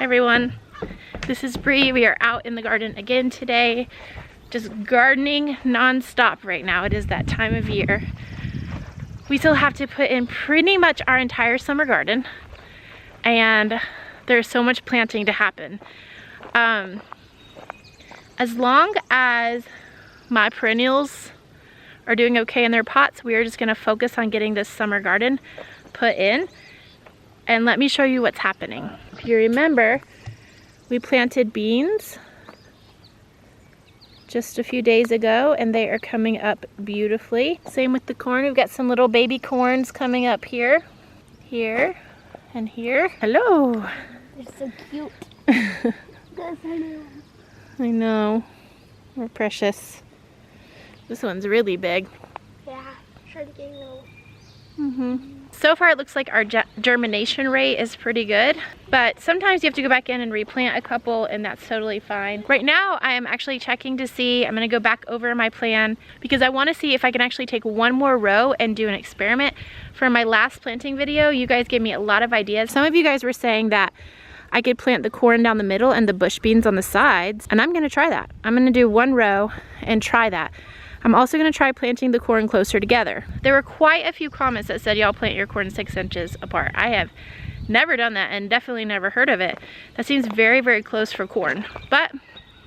Hi everyone, this is Bree. We are out in the garden again today, just gardening non-stop right now. It is that time of year. We still have to put in pretty much our entire summer garden, and there's so much planting to happen. As long as my perennials are doing okay in their pots, we are just gonna focus on getting this summer garden put in. And let me show you what's happening. If you remember, we planted beans just a few days ago and they are coming up beautifully. Same with the corn. We've got some little baby corns coming up here, here, and here. Hello. They're so cute. I know. We're precious. This one's really big. Yeah, trying to get low. So far it looks like our germination rate is pretty good, but sometimes you have to go back in and replant a couple, and that's totally fine. Right now I am actually checking to see, I'm gonna go back over my plan because I wanna see if I can actually take one more row and do an experiment. For my last planting video, you guys gave me a lot of ideas. Some of you guys were saying that I could plant the corn down the middle and the bush beans on the sides, and I'm gonna try that. I'm gonna do one row and try that. I'm also gonna try planting the corn closer together. There were quite a few comments that said y'all plant your corn 6 inches apart. I have never done that and definitely never heard of it. That seems very, very close for corn, but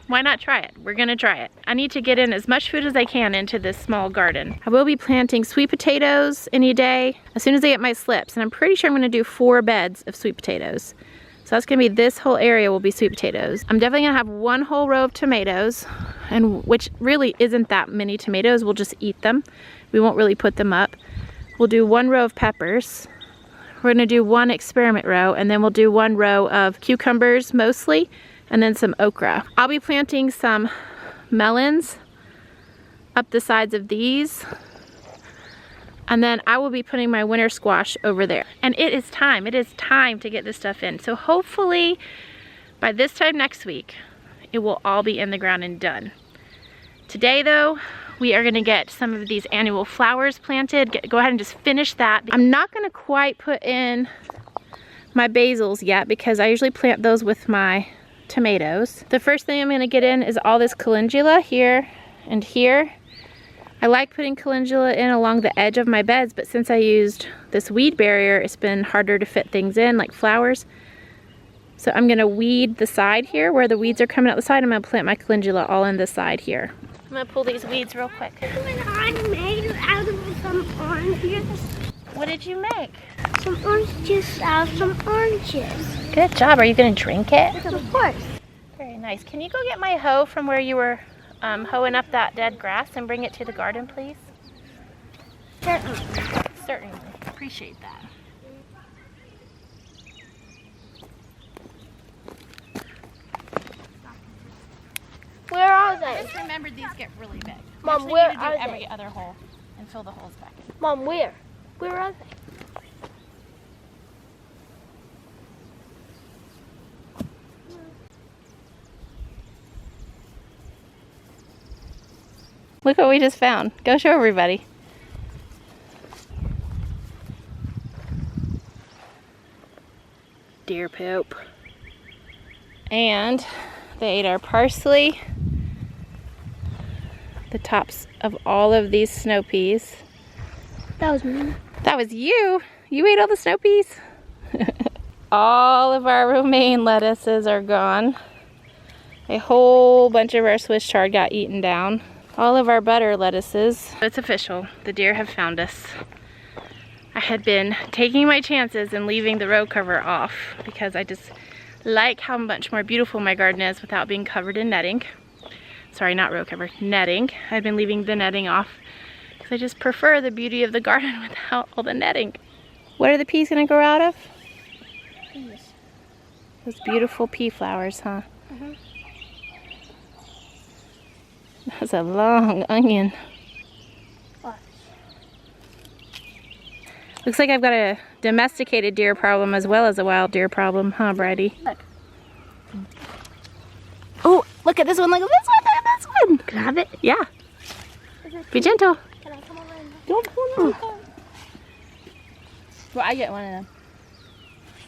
why not try it? We're gonna try it. I need to get in as much food as I can into this small garden. I will be planting sweet potatoes any day as soon as I get my slips, and I'm pretty sure I'm gonna do 4 beds of sweet potatoes. So that's gonna be, this whole area will be sweet potatoes. I'm definitely gonna have one whole row of tomatoes, and which really isn't that many tomatoes. We'll just eat them. We won't really put them up. We'll do 1 row of peppers. We're gonna do 1 experiment row, and then we'll do 1 row of cucumbers mostly, and then some okra. I'll be planting some melons up the sides of these. And then I will be putting my winter squash over there. And it is time to get this stuff in. So hopefully by this time next week, it will all be in the ground and done. Today though, we are gonna get some of these annual flowers planted. Go ahead and just finish that. I'm not gonna quite put in my basils yet because I usually plant those with my tomatoes. The first thing I'm gonna get in is all this calendula here and here. I like putting calendula in along the edge of my beds, but since I used this weed barrier, it's been harder to fit things in, like flowers. So I'm gonna weed the side here where the weeds are coming out the side. I'm gonna plant my calendula all in the side here. I'm gonna pull these weeds real quick. I made out of some oranges. What did you make? Some orange juice out of some oranges. Good job. Are you gonna drink it? Of course. Very nice. Can you go get my hoe from where you were hoeing up that dead grass and bring it to the garden, please? Certainly. Certainly. Appreciate that. Where are they? Just remember, these get really big. Mom, actually, where you need to are do they? every other hole and fill the holes back in. Mom, where? Where are they? Look what we just found. Go show everybody. Deer poop. And they ate our parsley, the tops of all of these snow peas. That was me. That was you? You ate all the snow peas? All of our romaine lettuces are gone. A whole bunch of our Swiss chard got eaten down. All of our butter lettuces. It's official, the deer have found us. I had been taking my chances and leaving the row cover off because I just like how much more beautiful my garden is without being covered in netting. Sorry, not row cover, netting. I've been leaving the netting off because I just prefer the beauty of the garden without all the netting. What are the peas gonna grow out of? Peas. Those beautiful pea flowers, huh? That's a long onion. What? Looks like I've got a domesticated deer problem as well as a wild deer problem, huh, Brady? Look. Oh, look at this one, look at this one, look at this one. Can I have it? Yeah. Be gentle. Can I come over and Don't pull it. Well, I get one of them.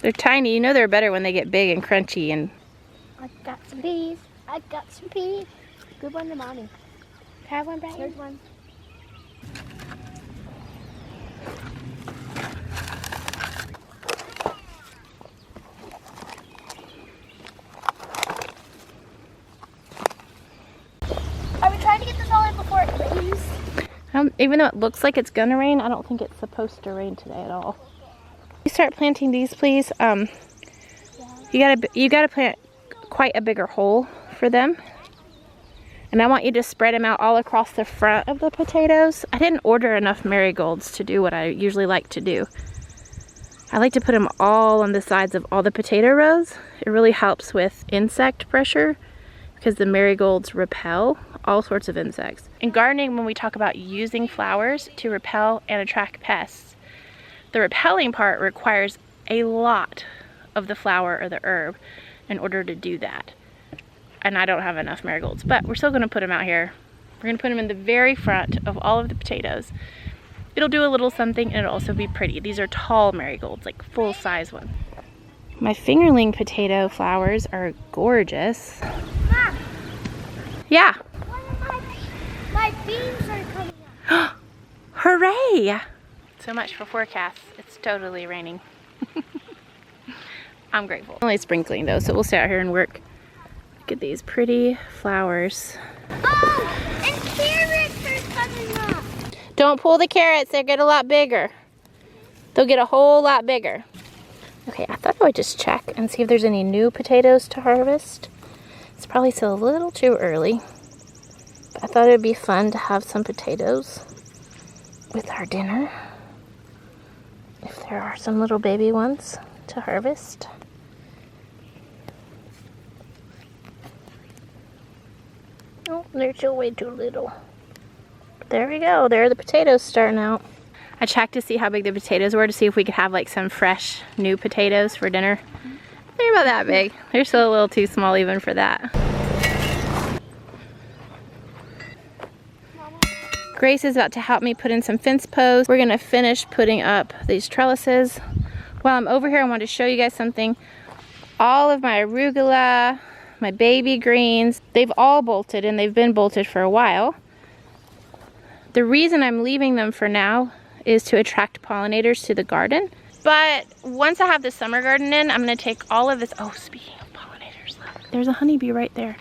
They're tiny. You know they're better when they get big and crunchy. And I got some peas. I got some peas. Good one to mommy. Can I have one back? Here's one. Are we trying to get this all in before it rains? even though it looks like it's gonna rain, I don't think it's supposed to rain today at all. You start planting these, please. You gotta plant quite a bigger hole for them. And I want you to spread them out all across the front of the potatoes. I didn't order enough marigolds to do what I usually like to do. I like to put them all on the sides of all the potato rows. It really helps with insect pressure because the marigolds repel all sorts of insects. In gardening, when we talk about using flowers to repel and attract pests, the repelling part requires a lot of the flower or the herb in order to do that. And I don't have enough marigolds, but we're still gonna put them out here. We're gonna put them in the very front of all of the potatoes. It'll do a little something and it'll also be pretty. These are tall marigolds, like full size ones. My fingerling potato flowers are gorgeous. Mom, Yeah. one of my beans are coming up. Hooray! So much for forecasts. It's totally raining. I'm grateful. Only sprinkling though, so we'll stay out here and work. Look at these pretty flowers. Oh, and carrots are coming up. Don't pull the carrots, they'll get a lot bigger. They'll get a whole lot bigger. Okay, I thought I would just check and see if there's any new potatoes to harvest. It's probably still a little too early, but I thought it'd be fun to have some potatoes with our dinner. If there are some little baby ones to harvest. Oh, they're still way too little. There we go. There are the potatoes starting out. I checked to see how big the potatoes were to see if we could have like some fresh new potatoes for dinner. They're about that big. They're still a little too small even for that. Grace is about to help me put in some fence posts. We're gonna finish putting up these trellises. While I'm over here, I want to show you guys something. All of my arugula, my baby greens, they've all bolted and they've been bolted for a while. The reason I'm leaving them for now is to attract pollinators to the garden. But once I have the summer garden in, I'm gonna take all of this. Oh, speaking of pollinators, look, there's a honeybee right there.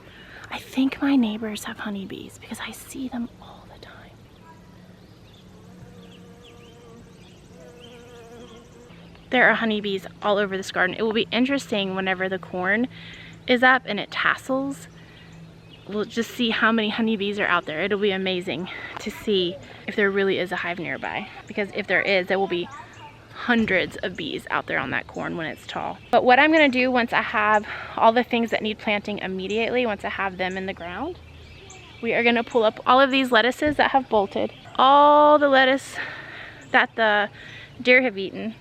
I think my neighbors have honeybees because I see them all the time. There are honeybees all over this garden. It will be interesting whenever the corn is up and it tassels. We'll just see how many honeybees are out there. It'll be amazing to see if there really is a hive nearby. Because if there is, there will be hundreds of bees out there on that corn when it's tall. But what I'm gonna do once I have all the things that need planting immediately, once I have them in the ground, we are gonna pull up all of these lettuces that have bolted, all the lettuce that the deer have eaten.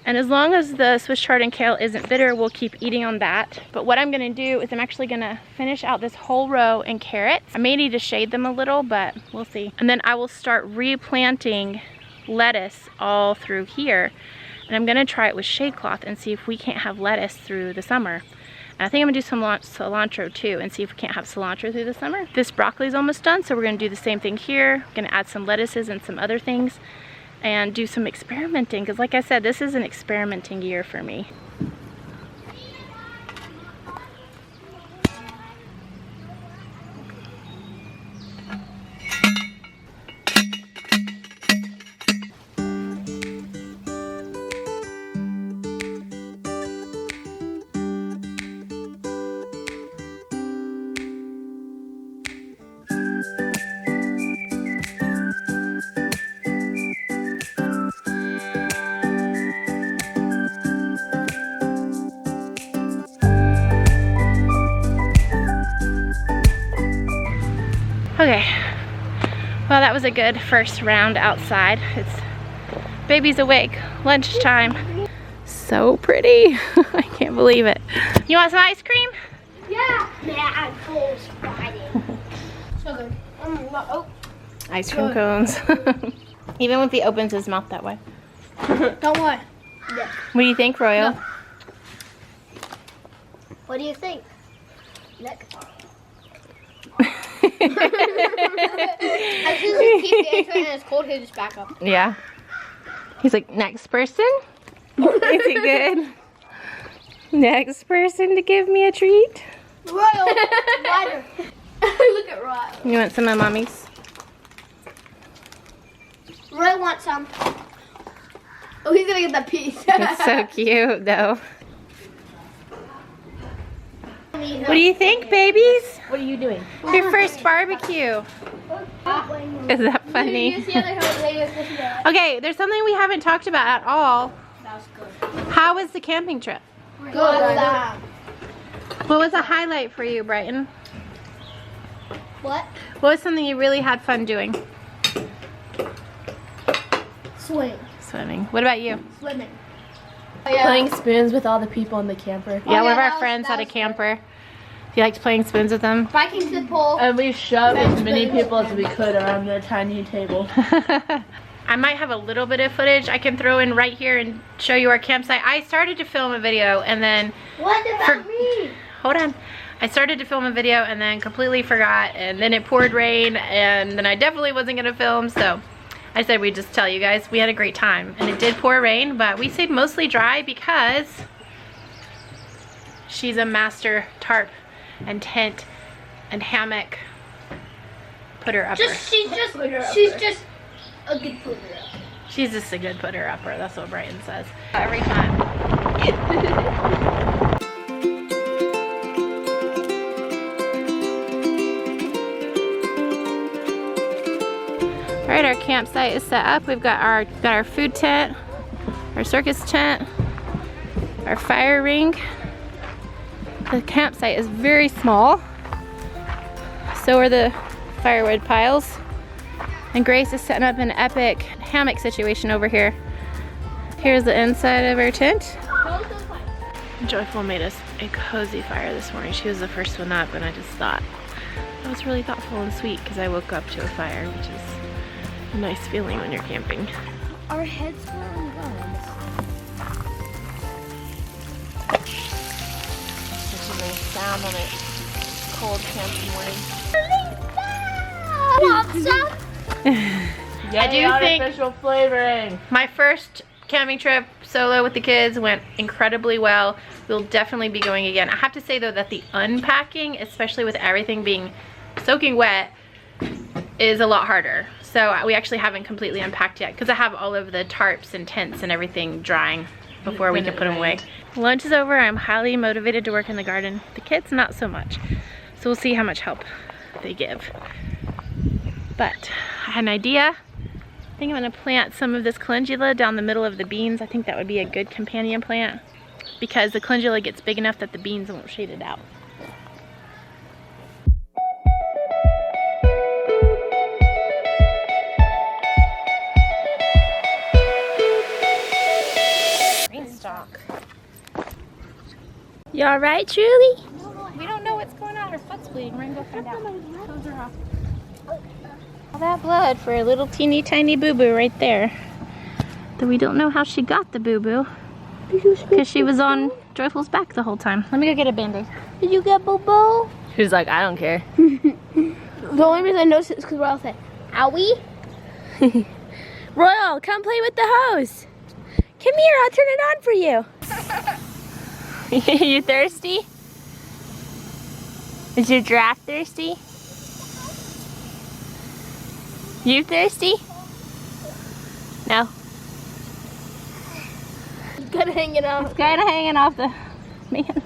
And as long as the Swiss chard and kale isn't bitter, we'll keep eating on that. But what I'm gonna do is I'm actually gonna finish out this whole row in carrots. I may need to shade them a little, but we'll see. And then I will start replanting lettuce all through here. And I'm gonna try it with shade cloth and see if we can't have lettuce through the summer. And I think I'm gonna do some cilantro too and see if we can't have cilantro through the summer. This broccoli is almost done, so we're gonna do the same thing here. Gonna add some lettuces and some other things and do some experimenting, because like I said, this is an experimenting year for me. Okay, well that was a good first round outside. It's baby's awake, lunchtime. So pretty, I can't believe it. You want some ice cream? Yeah. Man, I'm full Friday. So good. Oh. Ice cream cones. Even if he opens his mouth that way. Don't worry. Yeah. What do you think, Royal? No. What do you think? Nick? As soon as he keeps answering and it's cold, he'll just back up. Yeah. He's like, next person? Is it good? Next person to give me a treat? Royal, water. Look at Royal. You want some of Mommy's? Roy wants some. Oh, he's gonna get that piece. It's so cute, though. What do you think, babies? What are you doing? Your first barbecue. Is that funny? Okay, there's something we haven't talked about at all. That was good. How was the camping trip? Good. What was a highlight for you, Brighton? What? What was something you really had fun doing? Swing. Swimming. What about you? Swimming. Playing spoons with all the people in the camper. Yeah, one of that our was- friends that had a was good. camper. You liked playing spoons with them? Biking to the pole. And we shoved as many people as we could around their tiny table. I might have a little bit of footage I can throw in right here and show you our campsite. I started to film a video and then... What about me? Hold on. I started to film a video and then completely forgot, and then it poured rain, and then I definitely wasn't going to film, so I said we'd just tell you guys we had a great time. And it did pour rain, but we stayed mostly dry because she's a master tarp and tent and hammock putter-upper. She's just a good putter. She's just a good putter-upper. That's what Brighton says. Every time. Alright, our campsite is set up. We've got our food tent, our circus tent, our fire ring. The campsite is very small. So are the firewood piles. And Grace is setting up an epic hammock situation over here. Here's the inside of our tent. Joyful made us a cozy fire this morning. She was the first one up, and I just thought that was really thoughtful and sweet because I woke up to a fire, which is a nice feeling when you're camping. Our heads were on guns. Such a nice sound on a cold camping morning. I do think artificial flavoring. my first camping trip solo with the kids went incredibly well. We'll definitely be going again. I have to say though that the unpacking, especially with everything being soaking wet, is a lot harder. So we actually haven't completely unpacked yet because I have all of the tarps and tents and everything drying before we can put them away. Lunch is over. I'm highly motivated to work in the garden. The kids, not so much. So we'll see how much help they give. But I had an idea. I think I'm gonna plant some of this calendula down the middle of the beans. I think that would be a good companion plant because the calendula gets big enough that the beans won't shade it out. Beanstalk. You alright, Truly? We don't know what's going on. Her foot's bleeding. We're gonna go find out. Close her off. All that blood for a little teeny tiny boo-boo right there. Though we don't know how she got the boo-boo. Because she was on Joyful's back the whole time. Let me go get a Band-Aid. Did you get Bobo? She's like, I don't care. The only reason I noticed it is because Royal said, owie. Royal, come play with the hose. Come here, I'll turn it on for you. You thirsty? Is your giraffe thirsty? You thirsty? No. It's kind of hanging out. It's kind of hanging off the... Man.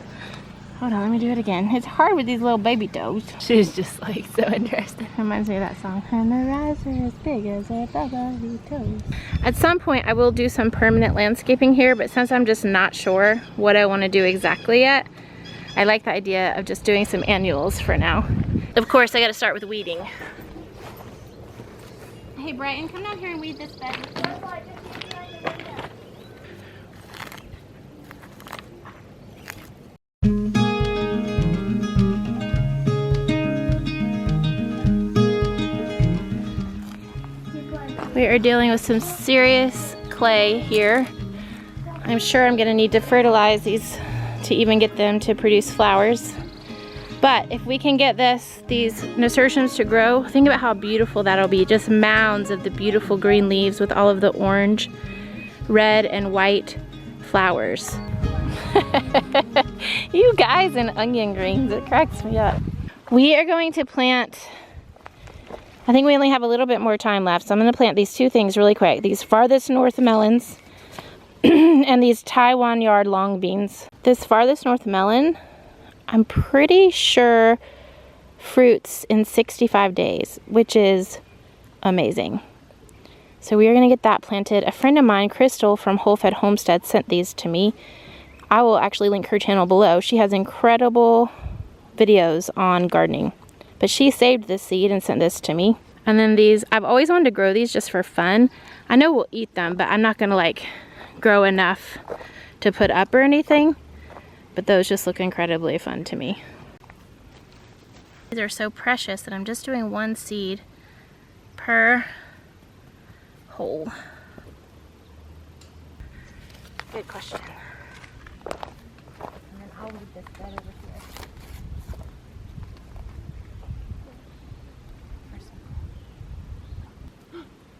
Hold on, let me do it again. It's hard with these little baby toes. She's just like so interested. Reminds me of that song. And the rise are as big as a baby toes. At some point, I will do some permanent landscaping here, but since I'm just not sure what I want to do exactly yet, I like the idea of just doing some annuals for now. Of course, I got to start with weeding. Hey, Brighton, come down here and weed this bed. We are dealing with some serious clay here. I'm sure I'm gonna need to fertilize these to even get them to produce flowers. But if we can get these nasturtiums to grow, think about how beautiful that'll be. Just mounds of the beautiful green leaves with all of the orange, red, and white flowers. You guys and onion greens, it cracks me up. We are going to plant, I think we only have a little bit more time left, so I'm going to plant these two things really quick. These farthest north melons and these Taiwan yard long beans. This farthest north melon, I'm pretty sure fruits in 65 days, which is amazing. So we are gonna get that planted. A friend of mine, Crystal from Whole Fed Homestead, sent these to me. I will actually link her channel below. She has incredible videos on gardening. But she saved this seed and sent this to me. And then these, I've always wanted to grow these just for fun. I know we'll eat them, but I'm not gonna like grow enough to put up or anything. But those just look incredibly fun to me. These are so precious that I'm just doing one seed per hole. Good question. And then I'll leave this bed over here.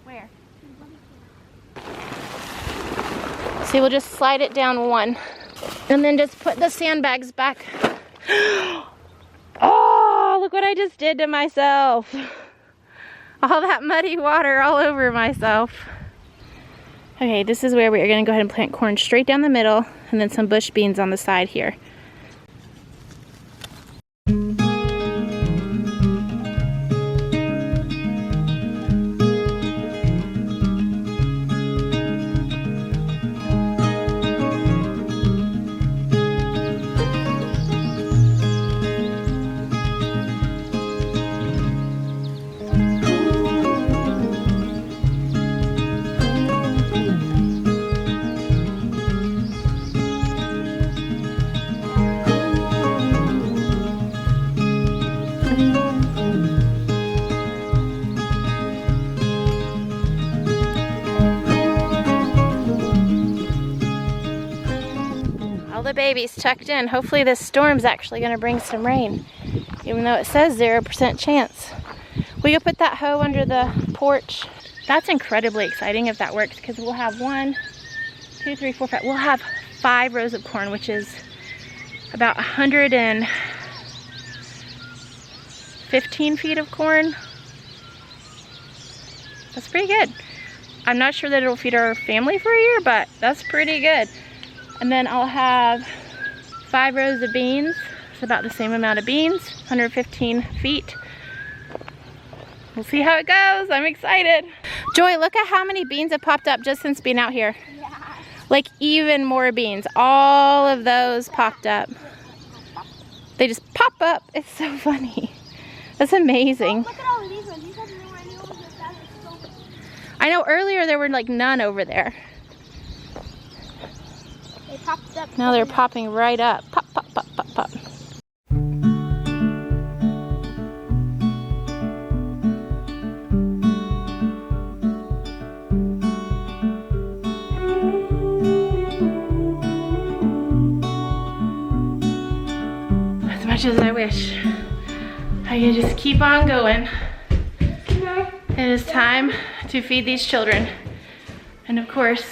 Where? See, we'll just slide it down one. And then just put the sandbags back. Oh, look what I just did to myself. All that muddy water all over myself. Okay, this is where we are gonna go ahead and plant corn straight down the middle and then some bush beans on the side here. The baby's tucked in. Hopefully this storm's actually going to bring some rain, even though it says 0% chance. We could put that hoe under the porch. That's incredibly exciting if that works, because we'll have 1, 2, 3, 4, 5. We'll have 5 rows of corn, which is about 115 feet of corn. That's pretty good. I'm not sure that it'll feed our family for a year, but that's pretty good. And then I'll have 5 rows of beans. It's about the same amount of beans, 115 feet. We'll see how it goes. I'm excited. Joy, look at how many beans have popped up just since being out here. Yeah. Like even more beans. All of those popped up. They just pop up. It's so funny. That's amazing. Oh, look at all of these ones. These have no any ones that are so big. I know earlier there were like none over there. They popped up. Now they're popping right up. Pop, pop, pop, pop, pop. As much as I wish I could just keep on going. It is time to feed these children. And of course,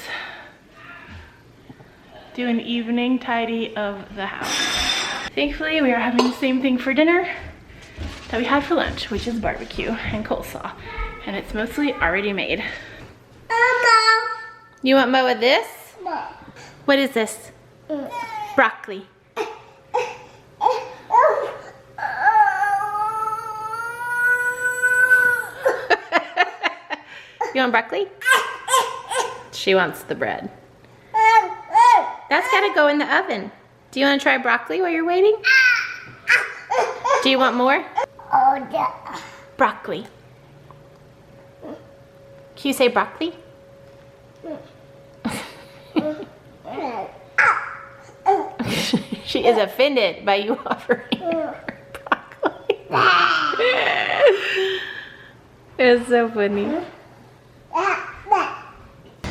do an evening tidy of the house. Thankfully, we are having the same thing for dinner that we had for lunch, which is barbecue and coleslaw. And it's mostly already made. You want more of this? No. What is this? Broccoli. You want broccoli? She wants the bread. That's gotta go in the oven. Do you want to try broccoli while you're waiting? Do you want more? Oh, yeah. Broccoli. Can you say broccoli? She is offended by you offering her broccoli. It's so funny.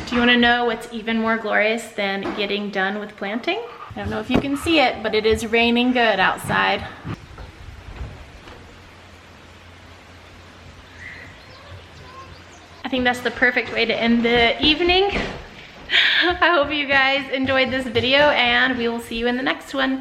Do you want to know what's even more glorious than getting done with planting? I don't know if you can see it, but it is raining good outside. I think that's the perfect way to end the evening. I hope you guys enjoyed this video, and we will see you in the next one.